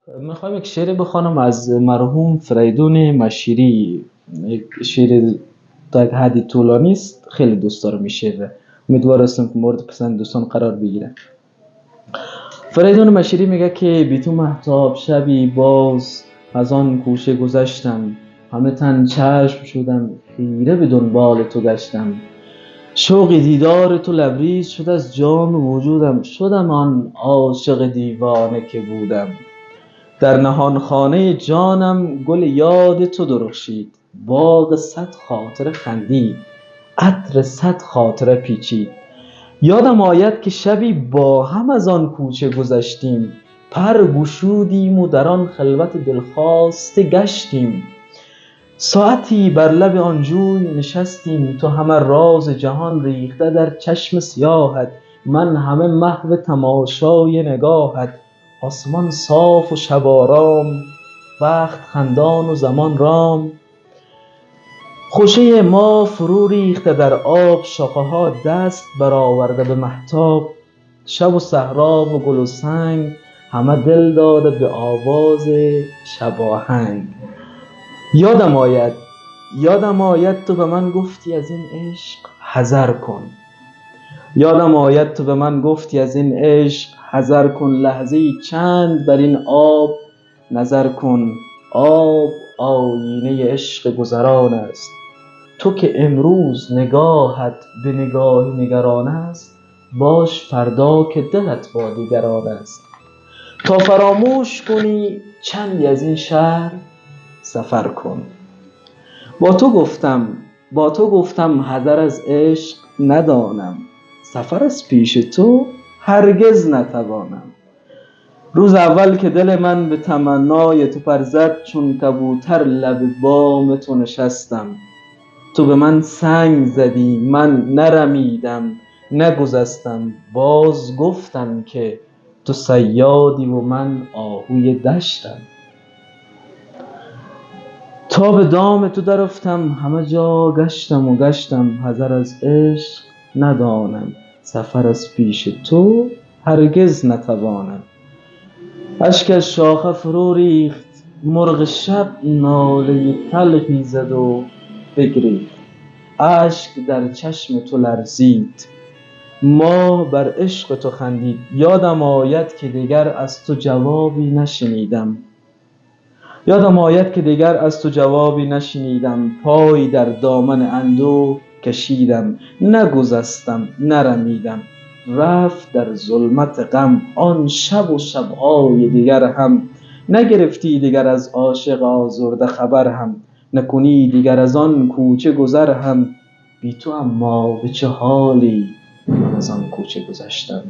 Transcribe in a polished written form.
میخوام یک شعر بخوانم از مرحوم فریدون مشیری. یک شعر تا یک حدی طولانی است، خیلی دوست دارم این شعر را. امیدوار هستم که مورد پسند دوستان قرار بگیره. فریدون مشیری میگه که بی تو مهتاب شبی باز از آن کوچه گذشتم، همه تن چشم شدم خیره به دنبال تو گشتم. شوق دیدار تو لبریز شد از جان و وجودم، شدم آن عاشق دیوانه که بودم. در نهان خانه جانم گل یاد تو درخشید، باغ صد خاطره خندید، عطر صد خاطره پیچید. یادم آید که شبی با هم از آن کوچه گذشتیم، پر گشودیم و در آن خلوت دلخواسته گشتیم. ساعتی بر لب آن جوی نشستیم، تو همه راز جهان ریخته در چشم سیاهت، من همه محو تماشای نگاهت. آسمان صاف و شب آرام، وقت خندان و زمان رام. خوشه ما فرو ریخته در آب، شاخه ها دست برآورده به مهتاب. شب و صحرا و گل و سنگ، همه دل داده به آواز شباهنگ. یادم آید تو به من گفتی از این عشق حذر کن. یادم آید تو به من گفتی از این عشق حذر کن، لحظه چند بر این آب نظر کن. آب آینه عشق گذران است، تو که امروز نگاهت به نگاهی نگران است، باش فردا که دلت با دیگران است. تا فراموش کنی چندی از این شهر سفر کن. با تو گفتم حذر از عشق ندانم، سفر از پیش تو هرگز نتوانم. روز اول که دل من به تمنای تو پر زد، چون کبوتر لب بام تو نشستم. تو به من سنگ زدی، من نرمیدم نگذستم، باز گفتم که تو صیادی و من آهوی دشتم. تا به دام تو درفتم همه جا گشتم و گشتم، حذر از عشق ندانم، سفر از پیش تو هرگز نتوانم. اشک از شاخه فرو ریخت، مرغ شب ناله تلخی زد و بگریخت. اشک در چشم تو لرزید، ماه بر عشق تو خندید. یادم آید که دیگر از تو جوابی نشنیدم. پای در دامن اندوه کشیدم، نگذستم نرمیدم. رفت در ظلمت غم آن شب و شب‌های دیگر هم. نگرفتی دیگر از عاشق آزرده خبر هم، نکنی دیگر از آن کوچه گذر هم. بی تو اما به چه حالی من از آن کوچه گذشتم.